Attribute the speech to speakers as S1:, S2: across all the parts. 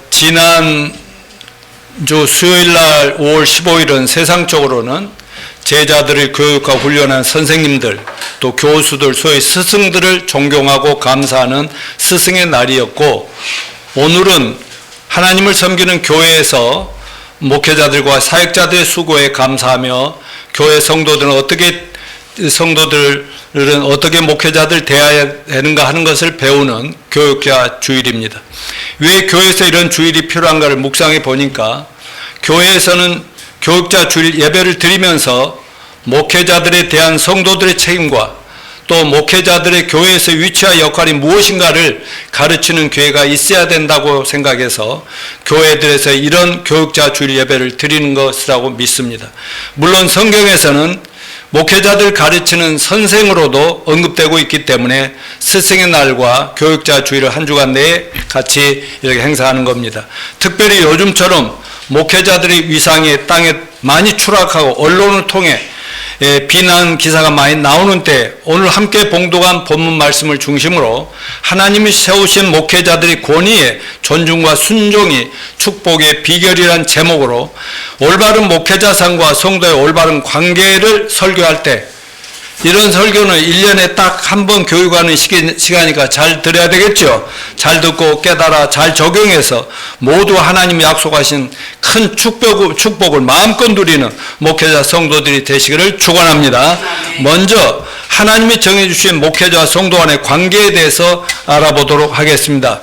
S1: 지난 주 수요일날 5월 15일은 세상적으로는 제자들의 교육과 훈련한 선생님들, 또 교수들, 소위 스승들을 존경하고 감사하는 스승의 날이었고, 오늘은 하나님을 섬기는 교회에서 목회자들과 사역자들의 수고에 감사하며 교회 성도들은 어떻게 목회자들 대해야 되는가 하는 것을 배우는 교육자 주일입니다. 왜 교회에서 이런 주일이 필요한가를 묵상해 보니까 교회에서는 교육자 주일 예배를 드리면서 목회자들에 대한 성도들의 책임과 또 목회자들의 교회에서 위치와 역할이 무엇인가를 가르치는 교회가 있어야 된다고 생각해서 교회들에서 이런 교육자 주일 예배를 드리는 것이라고 믿습니다. 물론 성경에서는 목회자들 가르치는 선생으로도 언급되고 있기 때문에 스승의 날과 교육자 주일을 한 주간 내에 같이 이렇게 행사하는 겁니다. 특별히 요즘처럼 목회자들의 위상이 땅에 많이 추락하고 언론을 통해 비난 기사가 많이 나오는 때 오늘 함께 봉독한 본문 말씀을 중심으로 하나님이 세우신 목회자들의 권위에 존중과 순종이 축복의 비결이란 제목으로 올바른 목회자상과 성도의 올바른 관계를 설교할 때, 이런 설교는 1년에 딱 한 번 교육하는 시간이니까 잘 들어야 되겠죠. 잘 듣고 깨달아 잘 적용해서 모두 하나님이 약속하신 큰 축복을 마음껏 누리는 목회자 성도들이 되시기를 축원합니다. 먼저 하나님이 정해주신 목회자와 성도 간의 관계에 대해서 알아보도록 하겠습니다.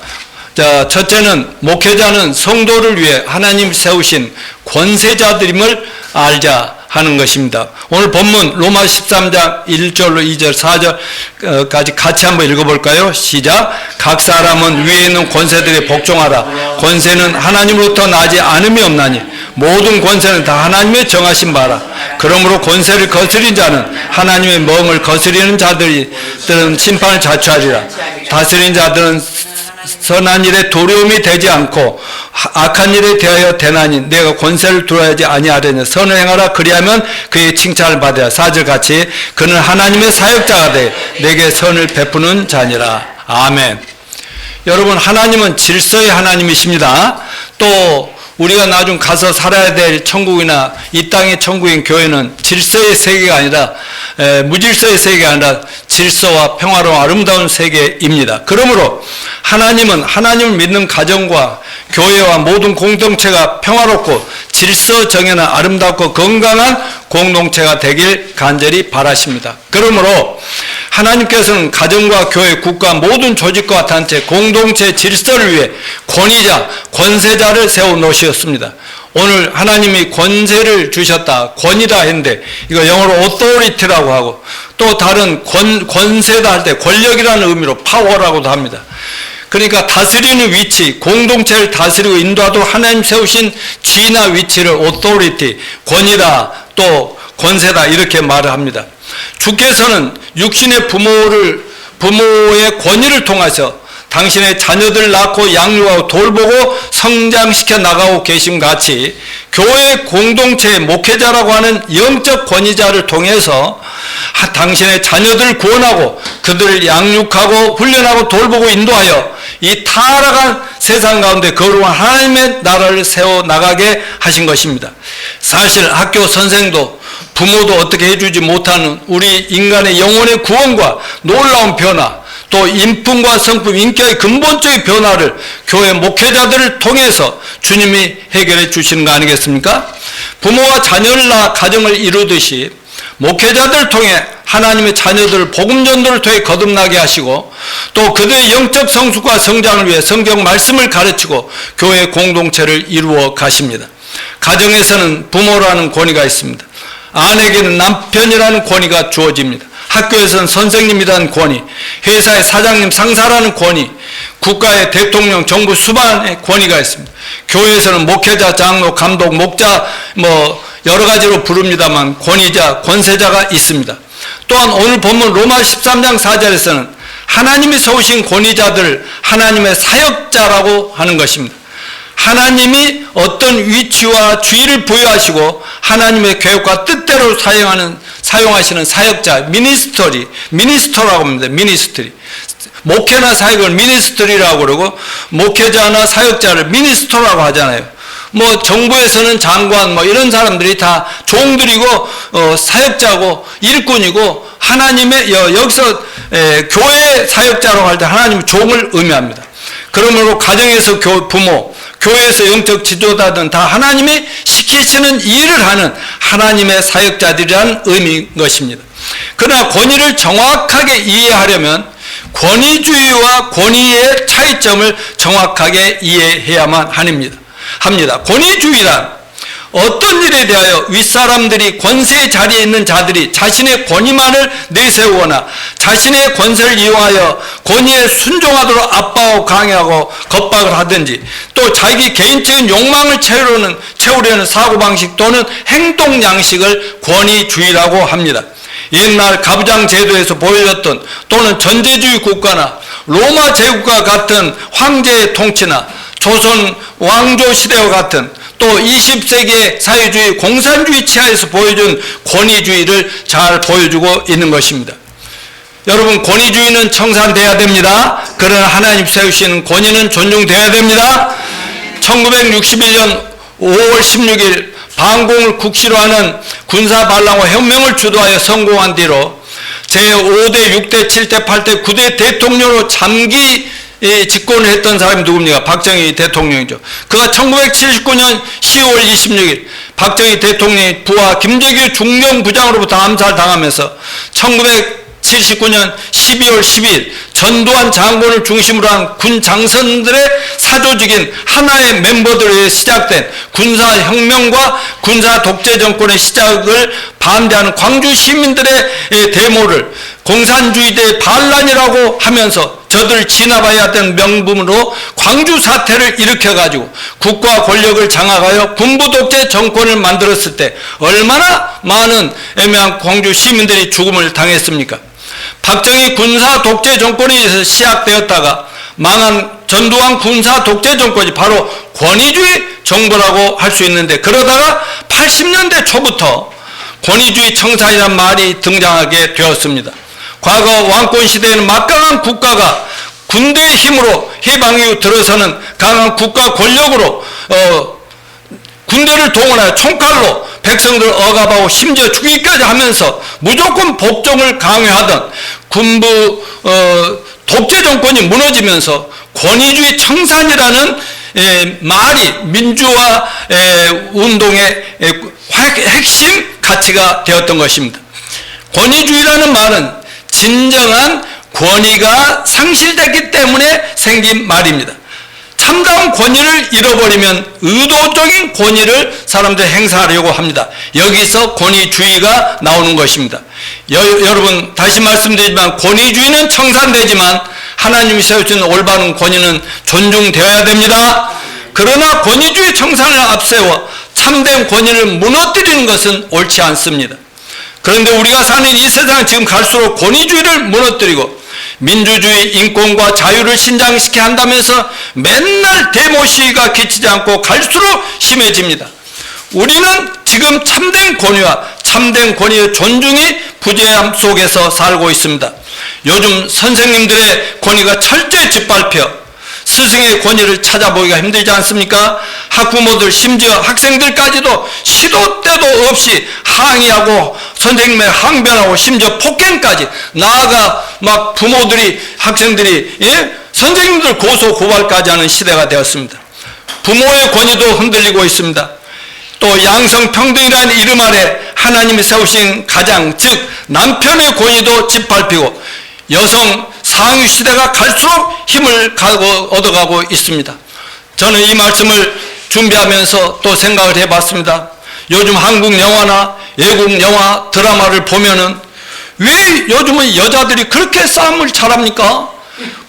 S1: 자, 첫째는 목회자는 성도를 위해 하나님 세우신 권세자들임을 알자 하는 것입니다. 오늘 본문 로마 13장 1절로 2절 4절까지 같이 한번 읽어볼까요? 시작. 각 사람은 위에 있는 권세들에 복종하라. 권세는 하나님으로부터 나지 않음이 없나니 모든 권세는 다 하나님의 정하신 바라. 그러므로 권세를 거스린 자는 하나님의 멍을 거스리는 자들은 심판을 자초하리라. 다스린 자들은 선한 일에 두려움이 되지 않고 악한 일에 대하여 대나니 내가 권세를 두려워하지 아니하려니 선을 행하라. 그리하면 그의 칭찬을 받아야. 4절 같이 그는 하나님의 사역자가 돼 내게 선을 베푸는 자니라. 아멘. 여러분, 하나님은 질서의 하나님이십니다. 또 우리가 나중 가서 살아야 될 천국이나 이 땅의 천국인 교회는 질서의 세계가 아니라 무질서의 세계가 아니라 질서와 평화로운 아름다운 세계입니다. 그러므로 하나님은 하나님을 믿는 가정과 교회와 모든 공동체가 평화롭고 질서 정연한 아름답고 건강한 공동체가 되길 간절히 바라십니다. 그러므로 하나님께서는 가정과 교회, 국가, 모든 조직과 단체, 공동체 질서를 위해 권위자, 권세자를 세워 놓으셨습니다. 오늘 하나님이 권세를 주셨다, 권위다 했는데 이거 영어로 authority라고 하고 또 다른 권세다 할 때 권력이라는 의미로 파워라고도 합니다. 그러니까 다스리는 위치, 공동체를 다스리고 인도하도록 하나님 세우신 지위나 위치를 authority, 권위다, 또 권세다 이렇게 말을 합니다. 주께서는 육신의 부모의 권위를 통해서 당신의 자녀들을 낳고 양육하고 돌보고 성장시켜 나가고 계심 같이 교회 공동체의 목회자라고 하는 영적 권위자를 통해서 당신의 자녀들을 구원하고 그들을 양육하고 훈련하고 돌보고 인도하여 이 타락한 세상 가운데 거룩한 하나님의 나라를 세워나가게 하신 것입니다. 사실 학교 선생도 부모도 어떻게 해주지 못하는 우리 인간의 영혼의 구원과 놀라운 변화, 또 인품과 성품, 인격의 근본적인 변화를 교회 목회자들을 통해서 주님이 해결해 주시는 거 아니겠습니까? 부모와 자녀를 낳아 가정을 이루듯이 목회자들을 통해 하나님의 자녀들을 복음 전도를 통해 거듭나게 하시고 또 그들의 영적 성숙과 성장을 위해 성경 말씀을 가르치고 교회 공동체를 이루어 가십니다. 가정에서는 부모라는 권위가 있습니다. 아내에게는 남편이라는 권위가 주어집니다. 학교에서는 선생님이라는 권위, 회사의 사장님, 상사라는 권위, 국가의 대통령, 정부 수반의 권위가 있습니다. 교회에서는 목회자, 장로, 감독, 목자 여러 가지로 부릅니다만 권위자, 권세자가 있습니다. 또한 오늘 본문 로마 13장 4절에서는 하나님이 세우신 권위자들을 하나님의 사역자라고 하는 것입니다. 하나님이 어떤 위치와 주의를 부여하시고 하나님의 계획과 뜻대로 사용하는 사용하시는 사역자, 미니스터라고 합니다. 미니스트리. 목회나 사역을 미니스트리라고 그러고 목회자나 사역자를 미니스터라고 하잖아요. 뭐 정부에서는 장관 뭐 이런 사람들이 다 종들이고 사역자고 일꾼이고 하나님의 여기서 교회 사역자라고 할 때 하나님의 종을 의미합니다. 그러므로 가정에서 부모, 교회에서 영적 지도자든 다 하나님이 시키시는 일을 하는 하나님의 사역자들이라는 의미인 것입니다. 그러나 권위를 정확하게 이해하려면 권위주의와 권위의 차이점을 정확하게 이해해야만 합니다. 권위주의란 어떤 일에 대하여 윗사람들이 권세 자리에 있는 자들이 자신의 권위만을 내세우거나 자신의 권세를 이용하여 권위에 순종하도록 압박하고 강요하고 겁박을 하든지 또 자기 개인적인 욕망을 채우려는 사고방식 또는 행동 양식을 권위주의라고 합니다. 옛날 가부장 제도에서 보여줬던 또는 전제주의 국가나 로마 제국과 같은 황제의 통치나 조선 왕조 시대와 같은 또 20세기의 사회주의 공산주의 치하에서 보여준 권위주의를 잘 보여주고 있는 것입니다. 여러분, 권위주의는 청산돼야 됩니다. 그러나 하나님 세우시는 권위는 존중돼야 됩니다. 1961년 5월 16일 반공을 국시로 하는 군사반란과 혁명을 주도하여 성공한 뒤로 제5대, 6대, 7대, 8대, 9대 대통령으로 장기 집권을 했던 사람이 누굽니까? 박정희 대통령이죠. 그가 1979년 10월 26일 박정희 대통령의 부하 김재규 중령부장으로부터 암살당하면서 1979년 12월 12일 전두환 장군을 중심으로 한 군 장성들의 사조직인 하나의 멤버들에 의해 시작된 군사혁명과 군사독재 정권의 시작을 반대하는 광주 시민들의 데모를 공산주의대 반란이라고 하면서 저들 진압해야 하던 명분으로 광주 사태를 일으켜가지고 국가 권력을 장악하여 군부독재 정권을 만들었을 때 얼마나 많은 애매한 광주 시민들이 죽음을 당했습니까? 박정희 군사독재 정권이 시작되었다가 망한 전두환 군사독재 정권이 바로 권위주의 정부라고 할 수 있는데, 그러다가 80년대 초부터 권위주의 청산이라는 말이 등장하게 되었습니다. 과거 왕권 시대에는 막강한 국가가 군대의 힘으로 해방 이후 들어서는 강한 국가 권력으로 군대를 동원하여 총칼로 백성들을 억압하고 심지어 죽이기까지 하면서 무조건 복종을 강요하던 군부 독재 정권이 무너지면서 권위주의 청산이라는 말이 민주화 운동의 핵심 가치가 되었던 것입니다. 권위주의라는 말은 진정한 권위가 상실됐기 때문에 생긴 말입니다. 참다운 권위를 잃어버리면 의도적인 권위를 사람들이 행사하려고 합니다. 여기서 권위주의가 나오는 것입니다. 여러분, 다시 말씀드리지만 권위주의는 청산되지만 하나님이 세우신 올바른 권위는 존중되어야 됩니다. 그러나 권위주의 청산을 앞세워 참된 권위를 무너뜨리는 것은 옳지 않습니다. 그런데 우리가 사는 이 세상은 지금 갈수록 권위주의를 무너뜨리고 민주주의, 인권과 자유를 신장시켜야 한다면서 맨날 데모 시위가 그치지 않고 갈수록 심해집니다. 우리는 지금 참된 권위와 참된 권위의 존중이 부재함 속에서 살고 있습니다. 요즘 선생님들의 권위가 철저히 짓밟혀 스승의 권위를 찾아보기가 힘들지 않습니까? 학부모들, 심지어 학생들까지도 시도 때도 없이 항의하고 선생님의 항변하고 심지어 폭행까지 나아가 막 부모들이, 학생들이 선생님들 고소 고발까지 하는 시대가 되었습니다. 부모의 권위도 흔들리고 있습니다. 또 양성평등이라는 이름 아래 하나님이 세우신 가장, 즉 남편의 권위도 짓밟히고 여성 상위 시대가 갈수록 힘을 얻어가고 있습니다. 저는 이 말씀을 준비하면서 또 생각을 해봤습니다. 요즘 한국 영화나 외국 영화, 드라마를 보면은 왜 요즘은 여자들이 그렇게 싸움을 잘합니까?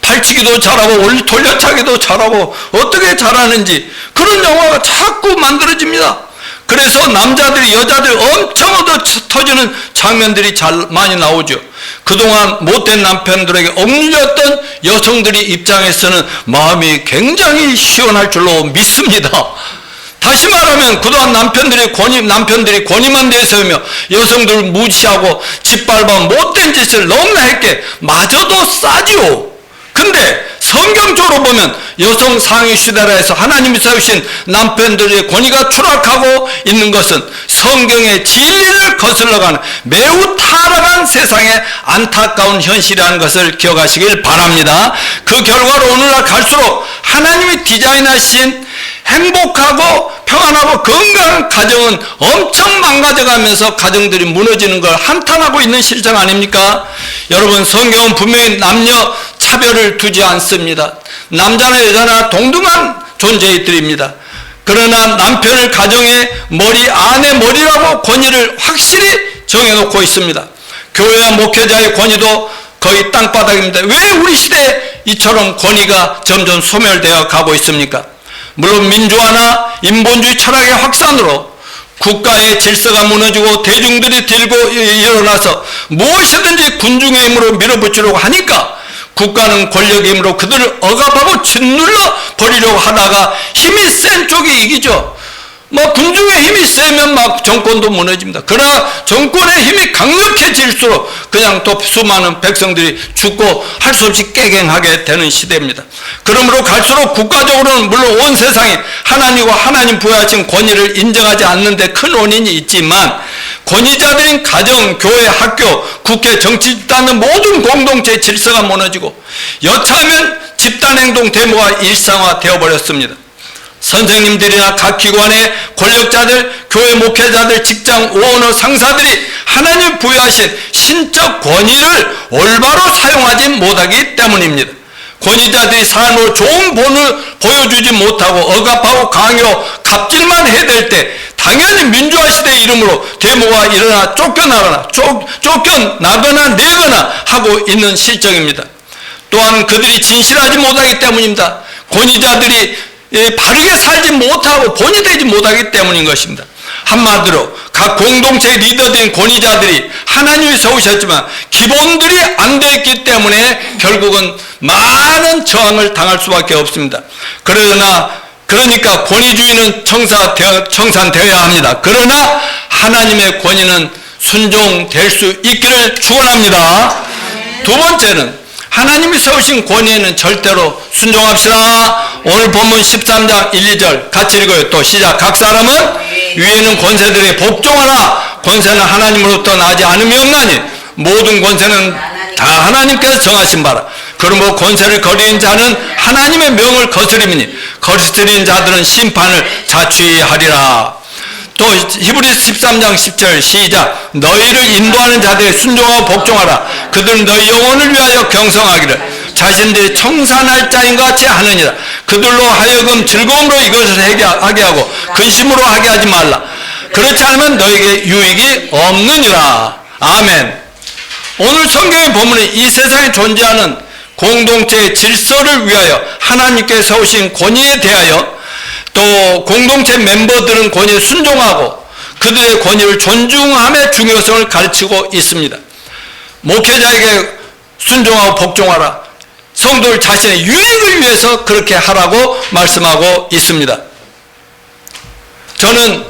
S1: 발치기도 잘하고 돌려차기도 잘하고 어떻게 잘하는지 그런 영화가 자꾸 만들어집니다. 그래서 남자들이 여자들 엄청 얻어 터지는 장면들이 많이 나오죠. 그동안 못된 남편들에게 억눌렸던 여성들의 입장에서는 마음이 굉장히 시원할 줄로 믿습니다. 다시 말하면 그동안 남편들이 권위만 내세우며 여성들을 무시하고 짓밟아 못된 짓을 너무나 했기에 마저도 싸지요. 근데 성경적으로 보면 여성 상위 시대라에서 하나님이 세우신 남편들의 권위가 추락하고 있는 것은 성경의 진리를 거슬러가는 매우 타락한 세상의 안타까운 현실이라는 것을 기억하시길 바랍니다. 그 결과로 오늘날 갈수록 하나님이 디자인하신 행복하고 평안하고 건강한 가정은 엄청 망가져가면서 가정들이 무너지는 걸 한탄하고 있는 실정 아닙니까? 여러분, 성경은 분명히 남녀 차별을 두지 않습니다. 남자나 여자나 동등한 존재들입니다. 그러나 남편을 가정의 머리, 아내 머리라고 권위를 확실히 정해놓고 있습니다. 교회와 목회자의 권위도 거의 땅바닥입니다. 왜 우리 시대에 이처럼 권위가 점점 소멸되어 가고 있습니까? 물론 민주화나 인본주의 철학의 확산으로 국가의 질서가 무너지고 대중들이 들고 일어나서 무엇이든지 군중의 힘으로 밀어붙이려고 하니까 국가는 권력의 힘으로 그들을 억압하고 짓눌러 버리려고 하다가 힘이 센 쪽이 이기죠. 군중의 힘이 세면 정권도 무너집니다. 그러나 정권의 힘이 강력해질수록 그냥 또 수많은 백성들이 죽고 할 수 없이 깨갱하게 되는 시대입니다. 그러므로 갈수록 국가적으로는 물론 온 세상이 하나님과 하나님 부여하신 권위를 인정하지 않는 데 큰 원인이 있지만 권위자들인 가정, 교회, 학교, 국회, 정치 집단의 모든 공동체의 질서가 무너지고 여차하면 집단행동 데모가 일상화되어 버렸습니다. 선생님들이나 각 기관의 권력자들, 교회 목회자들, 직장 오너 상사들이 하나님 부여하신 신적 권위를 올바로 사용하지 못하기 때문입니다. 권위자들이 삶으로 좋은 본을 보여주지 못하고 억압하고 강요, 갑질만 해댈 때 당연히 민주화 시대의 이름으로 데모가 일어나 쫓겨나거나 내거나 하고 있는 실정입니다. 또한 그들이 진실하지 못하기 때문입니다. 권위자들이 바르게 살지 못하고 본이 되지 못하기 때문인 것입니다. 한마디로 각 공동체의 리더들인 권위자들이 하나님이 세우셨지만 기본들이 안 되어 있기 때문에 결국은 많은 저항을 당할 수밖에 없습니다. 그러니까 권위주의는 청산되어야 합니다. 그러나 하나님의 권위는 순종될 수 있기를 축원합니다. 두 번째는 하나님이 세우신 권위에는 절대로 순종합시다. 오늘 본문 13장 1, 2절 같이 읽어요. 또 시작. 각 사람은 위에는 권세들에게 복종하라. 권세는 하나님으로부터 나지 않음이 없나니 모든 권세는 다 하나님께서 정하신 바라. 그러므로 권세를 거리는 자는 하나님의 명을 거스림이니 거스린 자들은 심판을 자취하리라. 또 히브리서 13장 10절 시작. 너희를 인도하는 자들에 순종하고 복종하라. 그들은 너희 영혼을 위하여 경성하기를 자신들이 청산할 자인 것 같이 하느니라. 그들로 하여금 즐거움으로 이것을 하게 하고 근심으로 하게 하지 말라. 그렇지 않으면 너에게 유익이 없느니라. 아멘. 오늘 성경의 본문은 이 세상에 존재하는 공동체의 질서를 위하여 하나님께 세우신 권위에 대하여 또 공동체 멤버들은 권위에 순종하고 그들의 권위를 존중함의 중요성을 가르치고 있습니다. 목회자에게 순종하고 복종하라. 성도들 자신의 유익을 위해서 그렇게 하라고 말씀하고 있습니다. 저는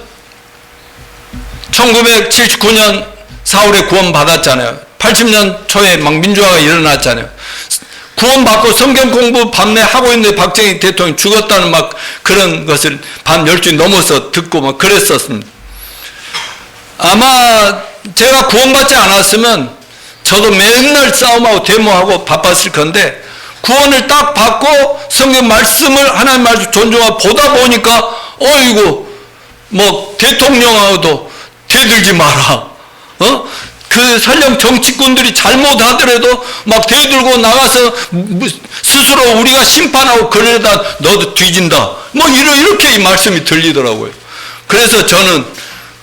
S1: 1979년 4월에 구원 받았잖아요. 80년 초에 막 민주화가 일어났잖아요. 구원받고 성경 공부 밤내 하고 있는데 박정희 대통령이 죽었다는 막 그런 것을 밤 12시 넘어서 듣고 막 그랬었습니다. 아마 제가 구원받지 않았으면 저도 맨날 싸움하고 데모하고 바빴을 건데 구원을 딱 받고 성경 말씀을 하나님 말씀 존중하고 보다 보니까 어이구 뭐 대통령하고도 대들지 마라. 그 설령 정치꾼들이 잘못하더라도 막 대들고 나가서 스스로 우리가 심판하고 그러다 너도 뒤진다. 뭐 이렇게 이 말씀이 들리더라고요. 그래서 저는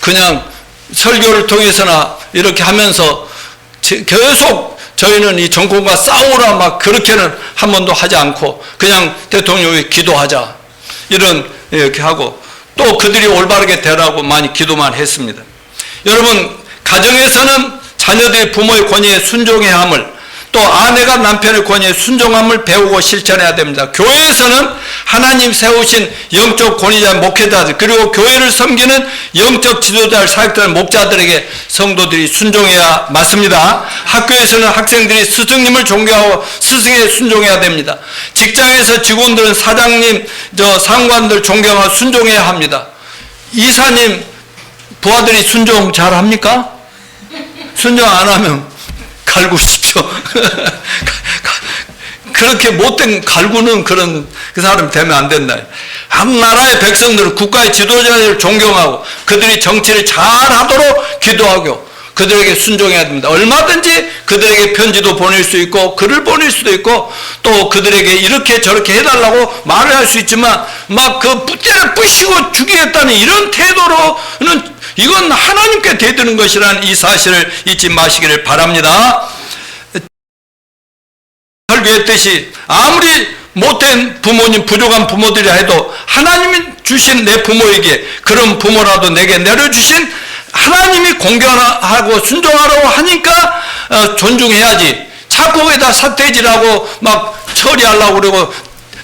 S1: 그냥 설교를 통해서나 이렇게 하면서 계속 저희는 이 정권과 싸우라 막 그렇게는 한 번도 하지 않고 그냥 대통령이 기도하자 이렇게 하고 또 그들이 올바르게 되라고 많이 기도만 했습니다. 여러분 가정에서는 자녀들이 부모의 권위에 순종해야 함을 또 아내가 남편의 권위에 순종함을 배우고 실천해야 됩니다. 교회에서는 하나님 세우신 영적 권위자 목회자들 그리고 교회를 섬기는 영적 지도자 사역자 목자들에게 성도들이 순종해야 맞습니다. 학교에서는 학생들이 스승님을 존경하고 스승에 순종해야 됩니다. 직장에서 직원들은 사장님, 상관들 존경하고 순종해야 합니다. 이사님, 부하들이 순종 잘 합니까? 순종 안 하면 갈구십시오. 그렇게 못된 갈구는 그런 그 사람 되면 안 된다. 한 나라의 백성들은 국가의 지도자를 존경하고 그들이 정치를 잘 하도록 기도하고 그들에게 순종해야 됩니다. 얼마든지 그들에게 편지도 보낼 수 있고 글을 보낼 수도 있고 또 그들에게 이렇게 저렇게 해달라고 말을 할 수 있지만 막 그 때려 부시고 죽이겠다는 이런 태도로는 이건 하나님께 대드는 것이라는 이 사실을 잊지 마시기를 바랍니다. 설교했듯이 아무리 못된 부모님, 부족한 부모들이라 해도 하나님이 주신 내 부모에게 그런 부모라도 내게 내려주신 하나님이 공경하고 순종하라고 하니까 존중해야지. 자꾸 거기다 삿대질하고 막 처리하려고 그러고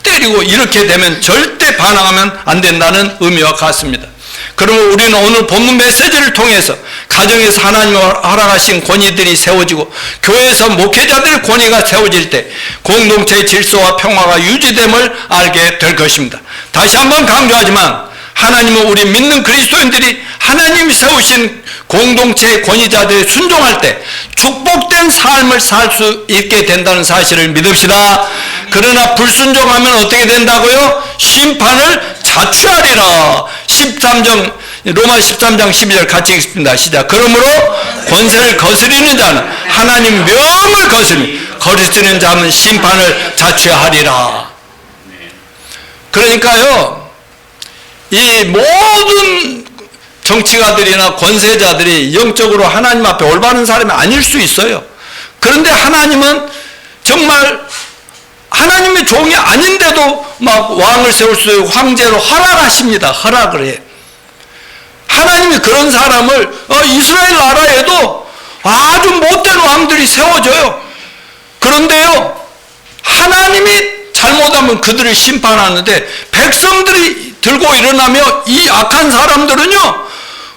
S1: 때리고 이렇게 되면 절대 반항하면 안 된다는 의미와 같습니다. 그러면 우리는 오늘 본문 메시지를 통해서 가정에서 하나님이 허락하신 권위들이 세워지고 교회에서 목회자들의 권위가 세워질 때 공동체의 질서와 평화가 유지됨을 알게 될 것입니다. 다시 한번 강조하지만 하나님은 우리 믿는 그리스도인들이 하나님이 세우신 공동체의 권위자들에 순종할 때 축복된 삶을 살 수 있게 된다는 사실을 믿읍시다. 그러나 불순종하면 어떻게 된다고요? 심판을 자취하리라. 로마 13장 12절 같이 읽습니다. 시작. 그러므로 권세를 거스리는 자는 하나님 명을 거스리는 자는 심판을 자취하리라. 그러니까요, 이 모든 정치가들이나 권세자들이 영적으로 하나님 앞에 올바른 사람이 아닐 수 있어요. 그런데 하나님은 정말 하나님의 종이 아닌데도 막 왕을 세울 수 있고 황제로 허락하십니다. 허락을 해. 하나님이 그런 사람을 이스라엘 나라에도 아주 못된 왕들이 세워져요. 그런데요, 하나님이 잘못하면 그들을 심판하는데 백성들이 들고 일어나며 이 악한 사람들은요,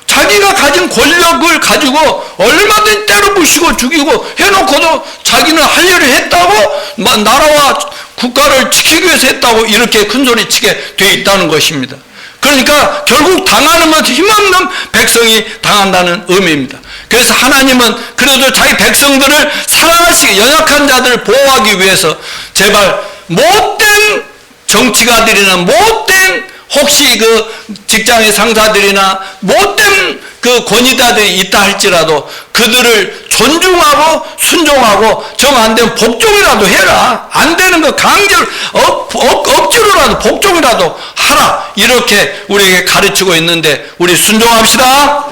S1: 자기가 가진 권력을 가지고 얼마든지 때려 부시고 죽이고 해놓고도 자기는 할 일을 했다고 나라와 국가를 지키기 위해서 했다고 이렇게 큰소리치게 돼 있다는 것입니다. 그러니까 결국 당하는 것 힘없는 백성이 당한다는 의미입니다. 그래서 하나님은 그래도 자기 백성들을 사랑하시기 연약한 자들을 보호하기 위해서 제발 못된 정치가들이나 못된 혹시 그 직장의 상사들이나 못된 그 권위자들이 있다 할지라도 그들을 존중하고 순종하고 정 안 되면 복종이라도 해라. 안 되는 거 강제로 억지로라도 복종이라도 하라. 이렇게 우리에게 가르치고 있는데 우리 순종합시다.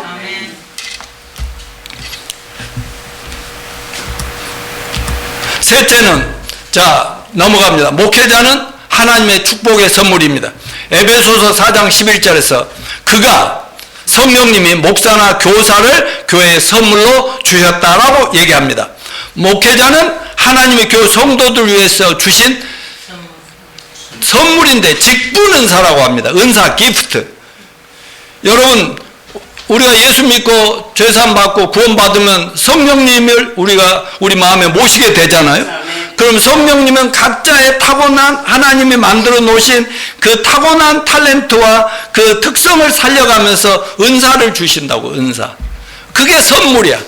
S1: 셋째는 넘어갑니다. 목회자는 하나님의 축복의 선물입니다. 에베소서 4장 11절에서 그가 성령님이 목사나 교사를 교회에 선물로 주셨다라고 얘기합니다. 목회자는 하나님의 교회 성도들 위해서 주신 선물인데 직분 은사라고 합니다. 은사, 기프트. 여러분, 우리가 예수 믿고 죄사함 받고 구원 받으면 성령님을 우리 마음에 모시게 되잖아요. 그럼 성령님은 각자의 타고난 하나님이 만들어 놓으신 그 타고난 탤런트와 그 특성을 살려가면서 은사를 주신다고. 은사. 그게 선물이야.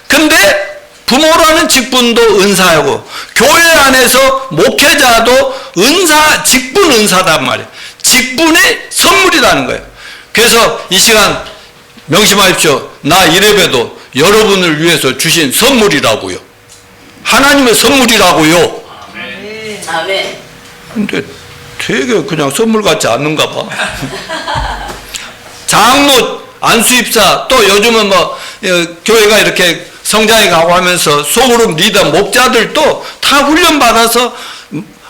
S1: 근데 부모라는 직분도 은사하고 교회 안에서 목회자도 직분 은사단 말이에요. 직분의 선물이라는 거예요. 그래서 이 시간 명심하십시오. 나 이래봬도 여러분을 위해서 주신 선물이라고요. 하나님의 선물이라고요.
S2: 아멘.
S1: 근데 되게 그냥 선물 같지 않는가 봐. 장로, 안수입사, 또 요즘은 교회가 이렇게 성장해 가고 하면서 소그룹 리더, 목자들도 다 훈련받아서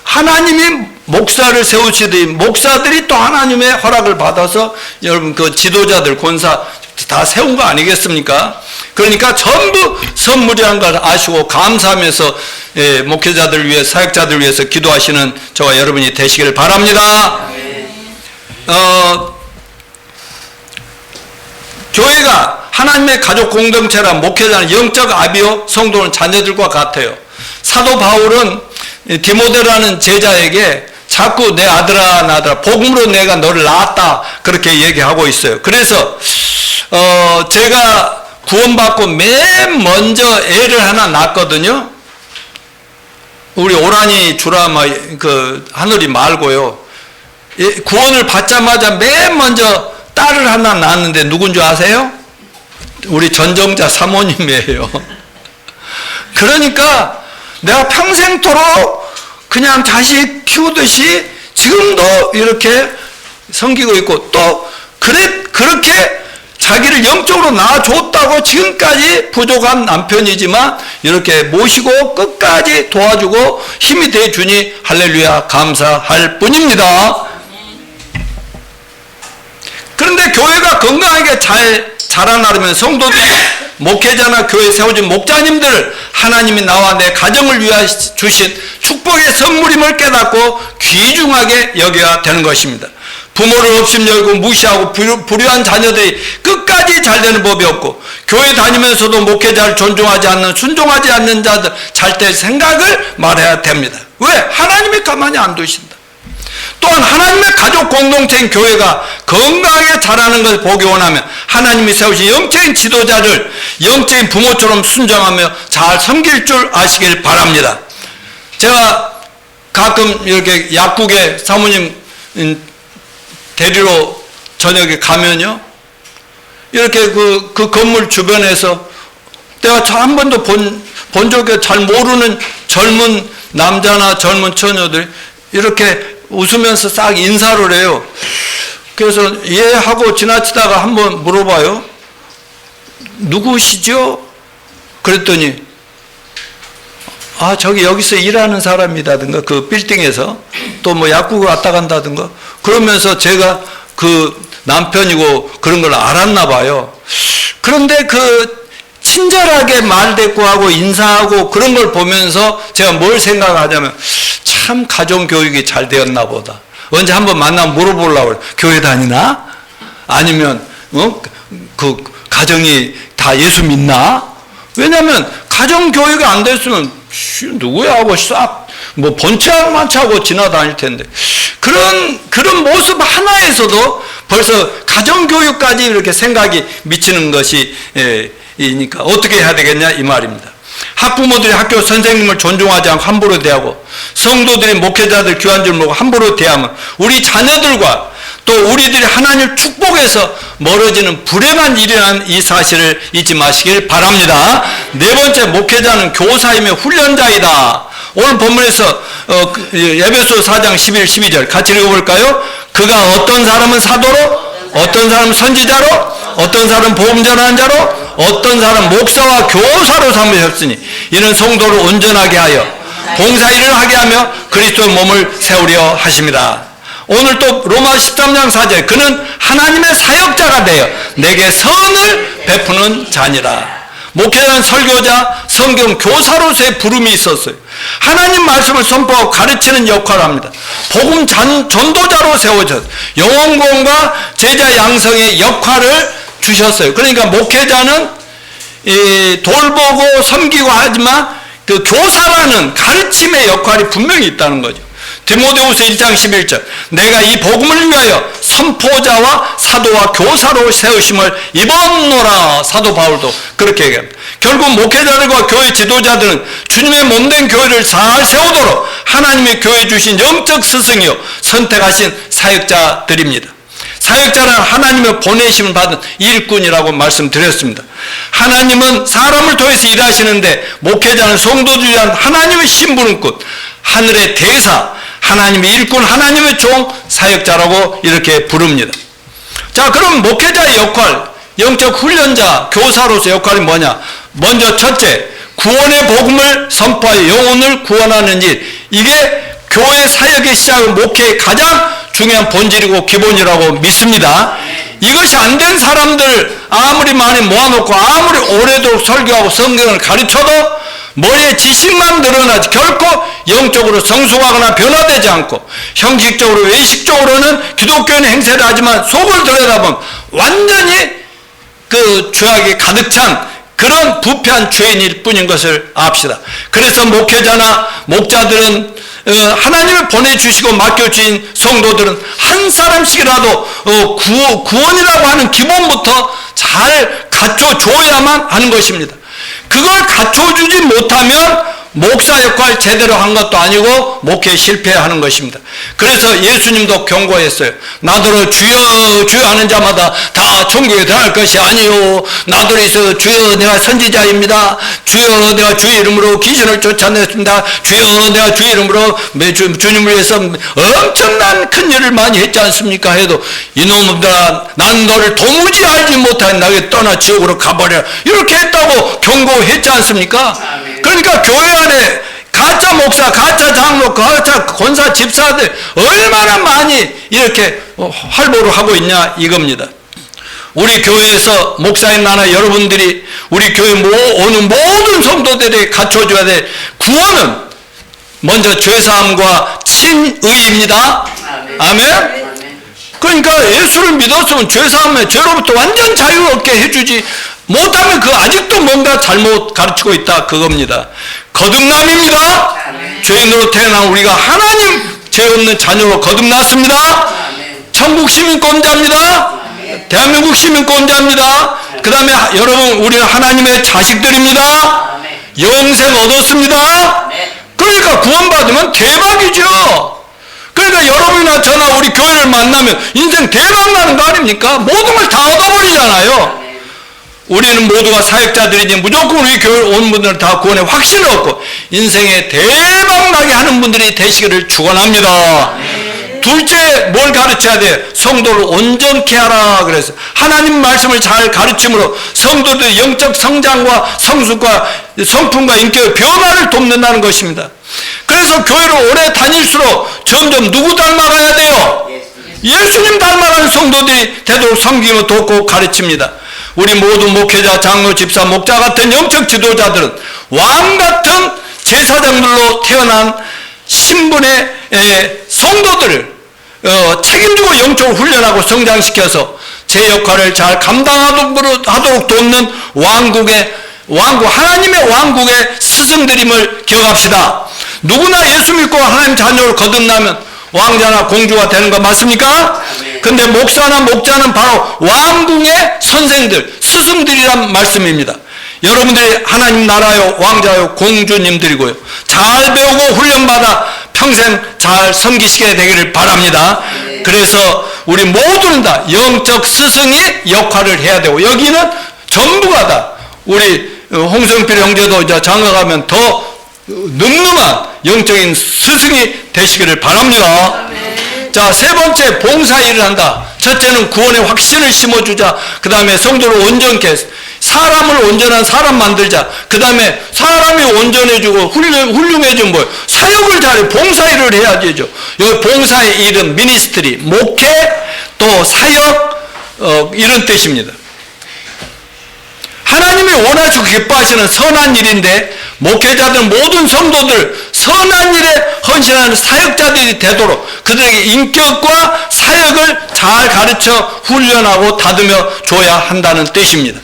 S1: 하나님이 목사를 세우시더니 목사들이 또 하나님의 허락을 받아서 여러분 그 지도자들, 권사, 다 세운 거 아니겠습니까? 그러니까 전부 선물이라는 걸 아시고 감사하면서 목회자들 위해 사역자들 위해서 기도하시는 저와 여러분이 되시기를 바랍니다. 교회가 하나님의 가족 공동체란 목회자는 영적 아비요 성도는 자녀들과 같아요. 사도 바울은 디모데라는 제자에게 자꾸 내 아들아 나들아 복음으로 내가 너를 낳았다 그렇게 얘기하고 있어요. 그래서 제가 구원받고 맨 먼저 애를 하나 낳았거든요. 우리 오라니 주라마 그 하늘이 말고요. 구원을 받자마자 맨 먼저 딸을 하나 낳았는데 누군 줄 아세요? 우리 전정자 사모님이에요. 그러니까 내가 평생토록 그냥 자식 키우듯이 지금도 이렇게 섬기고 있고 또 그렇게 자기를 영적으로 낳아줬다고 지금까지 부족한 남편이지만 이렇게 모시고 끝까지 도와주고 힘이 돼주니 할렐루야 감사할 뿐입니다. 그런데 교회가 건강하게 잘 자라나려면 성도들이 목회자나 교회 세워진 목자님들 하나님이 나와 내 가정을 위하여 주신 축복의 선물임을 깨닫고 귀중하게 여겨야 되는 것입니다. 부모를 업심여기고 무시하고 불효한 자녀들이 끝까지 잘 되는 법이 없고 교회 다니면서도 목회자를 존중하지 않는 순종하지 않는 자들 잘될 생각을 말해야 됩니다. 왜? 하나님이 가만히 안 두신다. 또한 하나님의 가족 공동체인 교회가 건강하게 자라는 것을 보기 원하면 하나님이 세우신 영적인 지도자를 영적인 부모처럼 순종하며 잘 섬길 줄 아시길 바랍니다. 제가 가끔 이렇게 약국에 사모님 데리러 저녁에 가면요 이렇게 그 건물 주변에서 내가 한 번도 본 적이 잘 모르는 젊은 남자나 젊은 처녀들 이렇게 웃으면서 싹 인사를 해요. 그래서 예 하고 지나치다가 한번 물어봐요. 누구시죠? 그랬더니 저기 여기서 일하는 사람이라든가 그 빌딩에서 또 뭐 약국을 왔다 간다든가 그러면서 제가 그 남편이고 그런 걸 알았나 봐요. 그런데 그 친절하게 말대꾸하고 인사하고 그런 걸 보면서 제가 뭘 생각하냐면 참 가정교육이 잘 되었나 보다. 언제 한번 만나면 물어보려고 그래요. 교회 다니나? 아니면 그 가정이 다 예수 믿나? 왜냐하면 가정교육이 안 됐으면 누구야 하고 싹 뭐 번치하고 지나다닐 텐데 그런 모습 하나에서도 벌써 가정교육까지 이렇게 생각이 미치는 것이 이니까 어떻게 해야 되겠냐 이 말입니다. 학부모들이 학교 선생님을 존중하지 않고 함부로 대하고 성도들이 목회자들 귀한 줄 모르고 함부로 대하면 우리 자녀들과 또 우리들이 하나님을 축복해서 멀어지는 불행한 일이라는 이 사실을 잊지 마시길 바랍니다. 네 번째, 목회자는 교사이며 훈련자이다. 오늘 본문에서 에베소 4장 11, 12절 같이 읽어볼까요? 그가 어떤 사람은 사도로, 어떤 사람은 선지자로, 어떤 사람은 복음 전하는 자로, 어떤 사람은 목사와 교사로 삼으셨으니 이는 성도를 온전하게 하여 봉사일을 하게 하며 그리스도의 몸을 세우려 하십니다. 오늘 또 로마 13장 4절 그는 하나님의 사역자가 되어 내게 선을 베푸는 자니라. 목회자는 설교자, 성경 교사로서의 부름이 있었어요. 하나님 말씀을 선포하고 가르치는 역할을 합니다. 복음 전도자로 세워졌어요. 영혼구원과 제자 양성의 역할을 주셨어요. 그러니까 목회자는 돌보고 섬기고 하지만 그 교사라는 가르침의 역할이 분명히 있다는 거죠. 디모데후서 1장 11절 내가 이 복음을 위하여 선포자와 사도와 교사로 세우심을 입었노라. 사도 바울도 그렇게 얘기합니다. 결국 목회자들과 교회 지도자들은 주님의 몸된 교회를 잘 세우도록 하나님의 교회 주신 영적 스승이요 선택하신 사역자들입니다. 사역자는 하나님의 보내심을 받은 일꾼이라고 말씀드렸습니다. 하나님은 사람을 통해서 일하시는데 목회자는 성도들을 위한 하나님의 심부름꾼, 하늘의 대사, 하나님의 일꾼, 하나님의 종, 사역자라고 이렇게 부릅니다. 자, 그럼 목회자의 역할, 영적 훈련자, 교사로서 역할이 뭐냐? 먼저 첫째, 구원의 복음을 선포하여 영혼을 구원하는 일. 이게 교회 사역의 시작은 목회의 가장 중요한 본질이고 기본이라고 믿습니다. 이것이 안 된 사람들 아무리 많이 모아놓고 아무리 오래도록 설교하고 성경을 가르쳐도 머리에 지식만 늘어나지 결코 영적으로 성숙하거나 변화되지 않고 형식적으로 외식적으로는 기독교인의 행세를 하지만 속을 들여다보면 완전히 그 죄악이 가득 찬 그런 부패한 죄인일 뿐인 것을 압시다. 그래서 목회자나 목자들은 하나님을 보내주시고 맡겨주신 성도들은 한 사람씩이라도 구원이라고 하는 기본부터 잘 갖춰줘야만 하는 것입니다. 그걸 갖춰주지 못하면 목사 역할 제대로 한 것도 아니고 목회에 실패하는 것입니다. 그래서 예수님도 경고했어요. 나더러 주여 주여 하는 자마다 다 천국에 들어갈 것이 아니요 나더러 있어 주여 내가 선지자입니다. 주여 내가 주의 이름으로 귀신을 쫓아냈습니다. 주여 내가 주의 이름으로 주님을 위해서 엄청난 큰 일을 많이 했지 않습니까? 해도 이놈들아 난 너를 도무지 알지 못하니 나에게 떠나 지옥으로 가버려 이렇게 했다고 경고했지 않습니까? 그러니까 교회 안에 가짜 목사, 가짜 장로, 가짜 권사, 집사들 얼마나 많이 이렇게 활보를 하고 있냐 이겁니다. 우리 교회에서 목사인 나나 여러분들이 우리 교회 오는 모든 성도들이 갖춰줘야 될 구원은 먼저 죄사함과 친의입니다. 아멘. 그러니까 예수를 믿었으면 죄사함에 죄로부터 완전 자유롭게 해주지 못하면 그 아직도 뭔가 잘못 가르치고 있다 그겁니다. 거듭남입니다. 죄인으로 태어난 우리가 하나님 죄 없는 자녀로 거듭났습니다. 천국 시민권자입니다. 대한민국 시민권자입니다. 그 다음에 여러분 우리는 하나님의 자식들입니다. 영생 얻었습니다. 그러니까 구원받으면 대박이죠. 그러니까 여러분이나 저나 우리 교회를 만나면 인생 대박 나는 거 아닙니까? 모든 걸 다 얻어버리잖아요. 우리는 모두가 사역자들이니 무조건 우리 교회 온 분들은 다 구원의 확신을 얻고 인생에 대박나게 하는 분들이 되시기를 축원합니다. 둘째 뭘 가르쳐야 돼요? 성도를 온전케 하라 그래서 하나님 말씀을 잘 가르침으로 성도들의 영적 성장과 성숙과 성품과 인격의 변화를 돕는다는 것입니다. 그래서 교회를 오래 다닐수록 점점 누구 닮아가야 돼요? 예수님 닮아가는 성도들이 되도록 섬김을 돕고 가르칩니다. 우리 모든 목회자, 장로, 집사, 목자 같은 영적 지도자들은 왕 같은 제사장들로 태어난 신분의 성도들을 책임지고 영적으로 훈련하고 성장시켜서 제 역할을 잘 감당하도록 돕는 하나님의 왕국의 스승들임을 기억합시다. 누구나 예수 믿고 하나님 자녀로 거듭나면 왕자나 공주가 되는 거 맞습니까? 근데 목사나 목자는 바로 왕궁의 선생들, 스승들이란 말씀입니다. 여러분들이 하나님 나라요, 왕자요, 공주님들이고요. 잘 배우고 훈련받아 평생 잘 섬기시게 되기를 바랍니다. 그래서 우리 모두는 다 영적 스승의 역할을 해야 되고 여기는 전부가 다 우리 홍성필 형제도 이제 장가가면 더 늠름한 영적인 스승이 되시기를 바랍니다. 자, 세 번째 봉사일을 한다. 첫째는 구원의 확신을 심어주자. 그 다음에 성도를 온전케 사람을 온전한 사람 만들자. 그 다음에 사람이 온전해지고 훌륭해지면 뭐예요? 사역을 잘해 봉사일을 해야 되죠. 여기 봉사의 일은 미니스트리, 목회, 또 사역 이런 뜻입니다. 하나님이 원하시고 기뻐하시는 선한 일인데 목회자들 모든 성도들 선한 일에 헌신하는 사역자들이 되도록 그들에게 인격과 사역을 잘 가르쳐 훈련하고 다듬어 줘야 한다는 뜻입니다.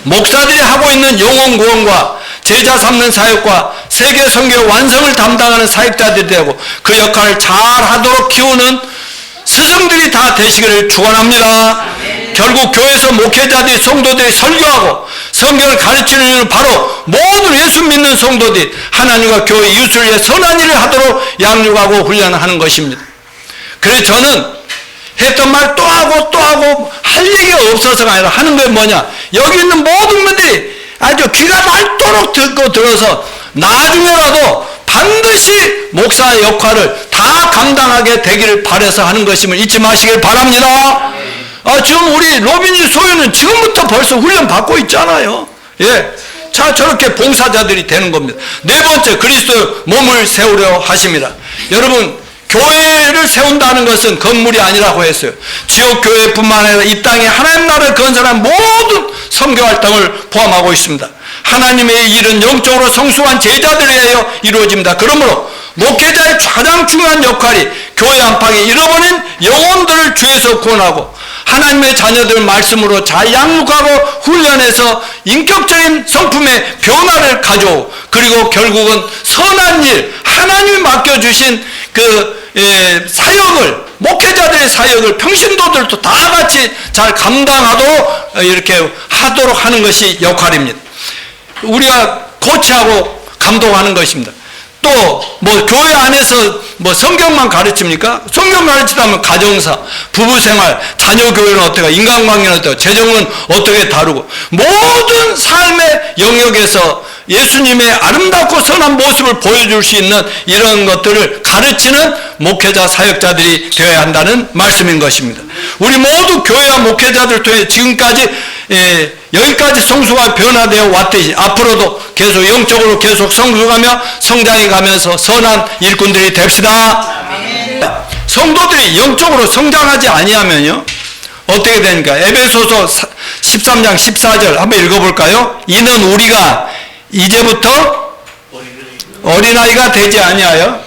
S1: 목사들이 하고 있는 영혼 구원과 제자 삼는 사역과 세계 선교 완성을 담당하는 사역자들이 되고 그 역할을 잘 하도록 키우는 스승들이 다 되시기를 축원합니다. 결국 교회에서 목회자들이 성도들이 설교하고 성경을 가르치는 이유는 바로 모든 예수 믿는 성도들이 하나님과 교회 이웃을 위해 선한 일을 하도록 양육하고 훈련하는 것입니다. 그래서 저는 했던 말 또 하고 또 하고 할 얘기가 없어서가 아니라 하는 게 뭐냐, 여기 있는 모든 분들이 아주 귀가 닳도록 듣고 들어서 나중에라도 반드시 목사의 역할을 다 감당하게 되기를 바라서 하는 것임을 잊지 마시길 바랍니다. 지금 우리 로빈이 소유는 지금부터 벌써 훈련 받고 있잖아요. 예. 자, 저렇게 봉사자들이 되는 겁니다. 네 번째, 그리스도 몸을 세우려 하십니다. 여러분, 교회를 세운다는 것은 건물이 아니라고 했어요. 지역교회뿐만 아니라 이 땅에 하나님 나라를 건설한 모든 선교활동을 포함하고 있습니다. 하나님의 일은 영적으로 성숙한 제자들에 의하여 이루어집니다. 그러므로 목회자의 가장 중요한 역할이 교회 안팎에 잃어버린 영혼들을 주에서 구원하고 하나님의 자녀들 말씀으로 잘 양육하고 훈련해서 인격적인 성품의 변화를 가져오고, 그리고 결국은 선한 일, 하나님이 맡겨주신 사역을, 목회자들의 사역을 평신도들도 다 같이 잘 감당하도록 이렇게 하도록 하는 것이 역할입니다. 우리가 코치하고 감독하는 것입니다. 또 교회 안에서 성경만 가르칩니까? 성경 가르치다면 가정사, 부부생활, 자녀교회는 어떻게, 인간관계는 어떻게, 재정은 어떻게 다루고, 모든 삶의 영역에서 예수님의 아름답고 선한 모습을 보여줄 수 있는 이런 것들을 가르치는 목회자, 사역자들이 되어야 한다는 말씀인 것입니다. 우리 모두 교회와 목회자들 통해 지금까지 여기까지 성숙하게 변화되어 왔듯이 앞으로도 계속 영적으로 계속 성숙하며 성장해 가면서 선한 일꾼들이 됩시다. 성도들이 영적으로 성장하지 아니하면요 어떻게 되니까? 에베소서 13장 14절 한번 읽어볼까요? 이는 우리가 이제부터 어린아이가 되지 아니하여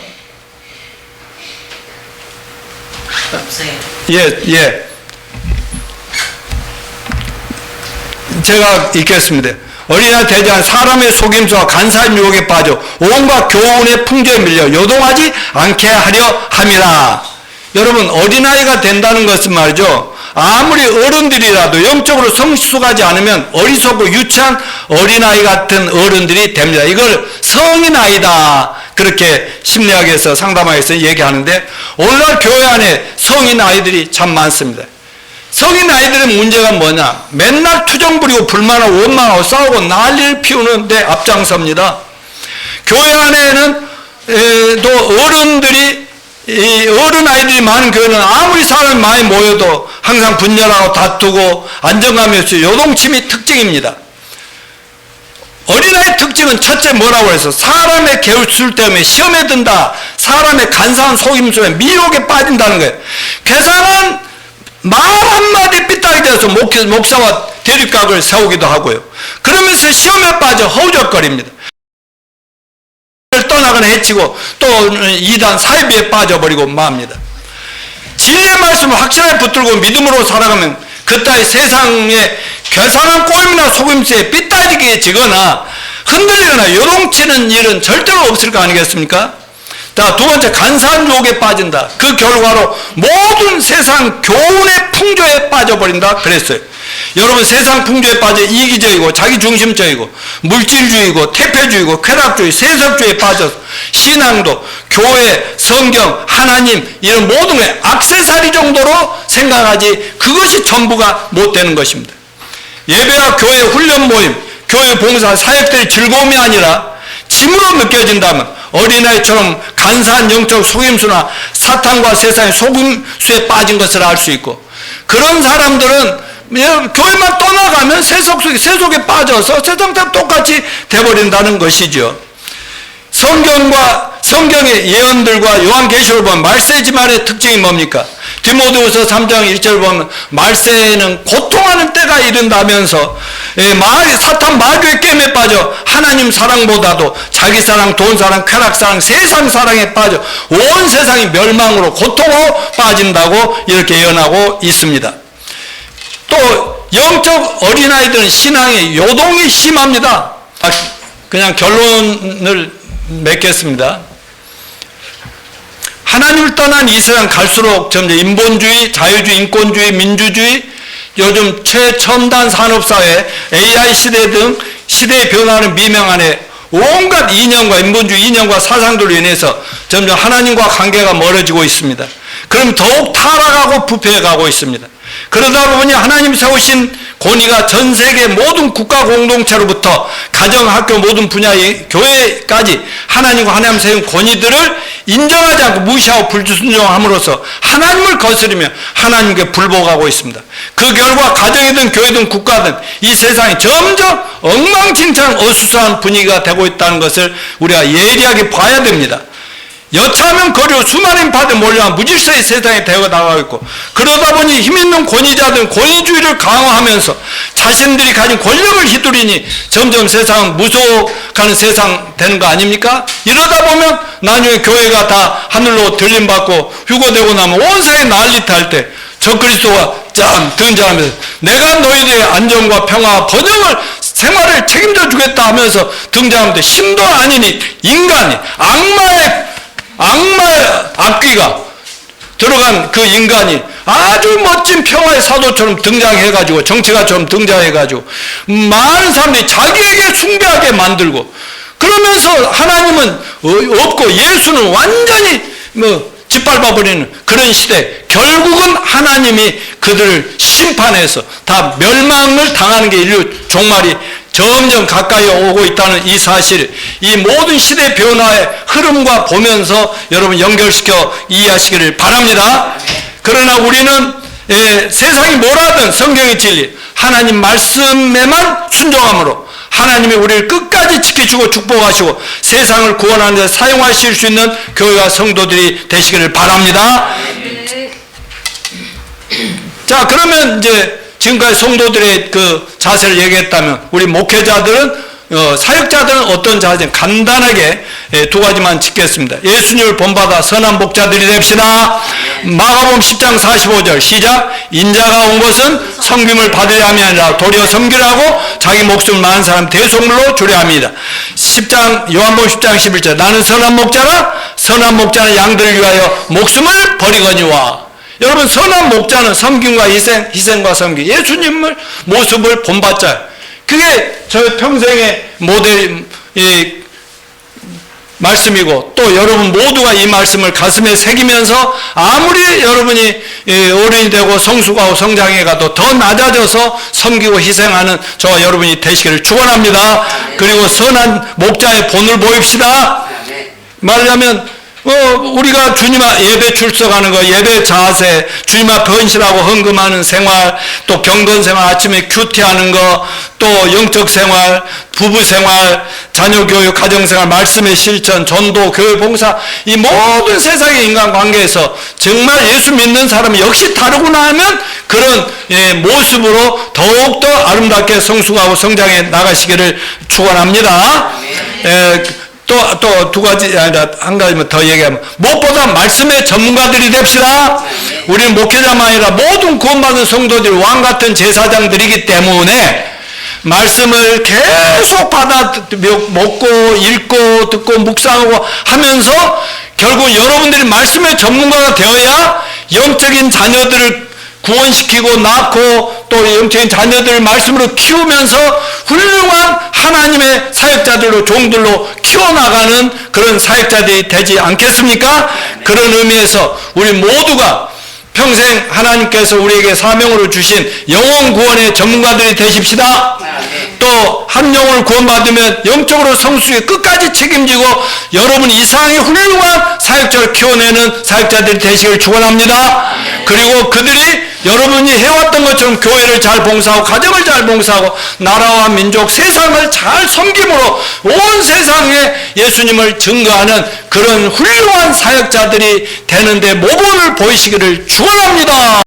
S1: 예. 제가 읽겠습니다. 어린아이 되지 않은 사람의 속임수와 간사한 유혹에 빠져 온갖 교훈의 풍조에 밀려 요동하지 않게 하려 함이라. 여러분, 어린아이가 된다는 것은 말이죠, 아무리 어른들이라도 영적으로 성숙하지 않으면 어리석고 유치한 어린아이 같은 어른들이 됩니다. 이걸 성인아이다, 그렇게 심리학에서 상담학에서 얘기하는데, 오늘날 교회 안에 성인아이들이 참 많습니다. 성인 아이들의 문제가 뭐냐? 맨날 투정 부리고 불만하고 원망하고 싸우고 난리를 피우는데 앞장섭니다. 교회 안에는 또 어른들이, 어른 아이들이 많은 교회는 아무리 사람이 많이 모여도 항상 분열하고 다투고 안정감이 없이 요동침이 특징입니다. 어린아이의 특징은 첫째 뭐라고 해서 사람의 개울술 때문에 시험에 든다. 사람의 간사한 속임수에 미혹에 빠진다는 거예요. 괴상한 말 한마디 삐딱이 되어서 목사와 대립각을 세우기도 하고요. 그러면서 시험에 빠져 허우적거립니다. 떠나거나 해치고 또 이단 사이비에 빠져버리고 맙니다. 진리의 말씀을 확실하게 붙들고 믿음으로 살아가면 그따위 세상에 괴상한 꼬임이나 속임수에 삐딱이게 지거나 흔들리거나 요동치는 일은 절대로 없을 거 아니겠습니까? 자, 두 번째, 간사한 유혹에 빠진다. 그 결과로 모든 세상 교훈의 풍조에 빠져버린다 그랬어요. 여러분, 세상 풍조에 빠져 이기적이고 자기중심적이고 물질주의고 태폐주의고 쾌락주의, 세속주의에 빠져서 신앙도 교회, 성경, 하나님 이런 모든 게 액세서리 정도로 생각하지 그것이 전부가 못 되는 것입니다. 예배와 교회 훈련 모임, 교회 봉사, 사역들의 즐거움이 아니라 짐으로 느껴진다면 어린아이처럼 간사한 영적 속임수나 사탄과 세상의 속임수에 빠진 것을 알 수 있고, 그런 사람들은 교회만 떠나가면 세속에 빠져서 세상과 똑같이 돼버린다는 것이죠. 성경의 예언들과 요한계시록을 보면 말세지만의 특징이 뭡니까? 디모데후서 3장 1절 보면 말세에는 고통하는 때가 이른다면서 사탄 마귀의 게임에 빠져 하나님 사랑보다도 자기 사랑, 돈 사랑, 쾌락 사랑, 세상 사랑에 빠져 온 세상이 멸망으로 고통으로 빠진다고 이렇게 예언하고 있습니다. 또 영적 어린아이들은 신앙의 요동이 심합니다. 그냥 결론을 맺겠습니다. 하나님을 떠난 이 세상 갈수록 점점 인본주의, 자유주의, 인권주의, 민주주의, 요즘 최첨단 산업사회, AI 시대 등 시대의 변화는 미명하네 온갖 이념과 인본주의 이념과 사상들로 인해서 점점 하나님과 관계가 멀어지고 있습니다. 그럼 더욱 타락하고 부패해가고 있습니다. 그러다 보니 하나님 세우신 권위가 전 세계 모든 국가 공동체로부터 가정, 학교 모든 분야의 교회까지 하나님과 하나님 세운 권위들을 인정하지 않고 무시하고 불순종함으로써 하나님을 거스르며 하나님께 불복하고 있습니다. 그 결과 가정이든 교회든 국가든 이 세상이 점점 엉망진창 어수선한 분위기가 되고 있다는 것을 우리가 예리하게 봐야 됩니다. 여차하면 거리로 수많은 파들 몰려 무질서의 세상에 되어 나가고 있고, 그러다 보니 힘있는 권위자들은 권위주의를 강화하면서 자신들이 가진 권력을 휘두르니 점점 세상은 무속하는 세상 되는 거 아닙니까? 이러다 보면 나중에 교회가 다 하늘로 들림받고 휴거되고 나면 온 세상에 난리탈 때 적그리스도가 짠 등장하면서 내가 너희들의 안전과 평화와 번영을 생활을 책임져 주겠다 하면서 등장하는데, 신도 아니니 인간이 악마의 악귀가 들어간 그 인간이 아주 멋진 평화의 사도처럼 등장해가지고, 정치가처럼 등장해가지고 많은 사람들이 자기에게 숭배하게 만들고, 그러면서 하나님은 없고 예수는 완전히 짓밟아버리는 그런 시대, 결국은 하나님이 그들을 심판해서 다 멸망을 당하는 게 인류 종말이 점점 가까이 오고 있다는 이 사실, 이 모든 시대 변화의 흐름과 보면서 여러분 연결시켜 이해하시기를 바랍니다. 그러나 우리는 세상이 뭐라든 성경의 진리, 하나님 말씀에만 순종함으로 하나님이 우리를 끝까지 지키시고 축복하시고 세상을 구원하는 데 사용하실 수 있는 교회와 성도들이 되시기를 바랍니다. 자, 그러면 이제 지금까지 성도들의 그 자세를 얘기했다면, 우리 목회자들은 사역자들은 어떤 자세? 간단하게 두 가지만 짚겠습니다. 예수님을 본받아 선한 목자들이 됩시다. 마가복음 10장 45절 시작. 인자가 온 것은 섬김을 받으려 함이 아니라 도리어 섬기려 하고 자기 목숨을 많은 사람 대속물로 주려 합니다. 요한복음 10장 11절 나는 선한 목자라, 선한 목자는 양들을 위하여 목숨을 버리거니와. 여러분, 선한 목자는 섬김과 희생과 섬김, 예수님을 모습을 본받자. 그게 저의 평생의 모델 말씀이고, 또 여러분 모두가 이 말씀을 가슴에 새기면서 아무리 여러분이 어른이 되고 성숙하고 성장해 가도 더 낮아져서 섬기고 희생하는 저와 여러분이 되시기를 축원합니다. 그리고 선한 목자의 본을 보입시다. 말하자면 우리가 주님 예배 출석하는 거, 예배 자세, 주님 앞에 헌신하고 헌금하는 생활, 또 경건 생활, 아침에 큐티하는 거, 또 영적 생활, 부부 생활, 자녀 교육, 가정 생활, 말씀의 실천, 전도, 교회 봉사, 이 모든 세상의 인간 관계에서 정말 예수 믿는 사람이 역시 다르구나 하면 그런 모습으로 더욱더 아름답게 성숙하고 성장해 나가시기를 축원합니다. 또 두 가지, 아니라 한 가지만 더 얘기하면, 무엇보다 말씀의 전문가들이 됩시다. 우리는 목회자만 아니라 모든 구원받은 성도들이 왕같은 제사장들이기 때문에 말씀을 계속 받아 먹고 읽고 듣고 묵상하고 하면서 결국 여러분들이 말씀의 전문가가 되어야 영적인 자녀들을 구원시키고 낳고 또 영적인 자녀들을 말씀으로 키우면서 훌륭한 하나님의 사역자들로, 종들로 키워나가는 그런 사역자들이 되지 않겠습니까? 그런 의미에서 우리 모두가 평생 하나님께서 우리에게 사명으로 주신 영혼 구원의 전문가들이 되십시다. 또 한 영혼을 구원받으면 영적으로 성숙에 끝까지 책임지고 여러분 이상의 훌륭한 사역자를 키워내는 사역자들이 되시길 축원합니다. 그리고 그들이 여러분이 해왔던 것처럼 교회를 잘 봉사하고 가정을 잘 봉사하고 나라와 민족, 세상을 잘 섬김으로 온 세상에 예수님을 증거하는 그런 훌륭한 사역자들이 되는데 모범을 보이시기를 축원합니다.